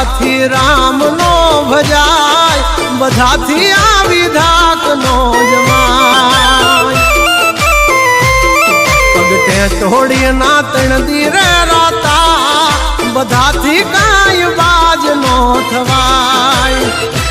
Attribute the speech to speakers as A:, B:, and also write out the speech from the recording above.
A: બધાથી રામ નો ભજાય, બધાથી આ વિધાત નો જમાય. પગટે તોડી ના તણ દીરે રાતા, બધાથી કાંઈ બાજ નો થવાય.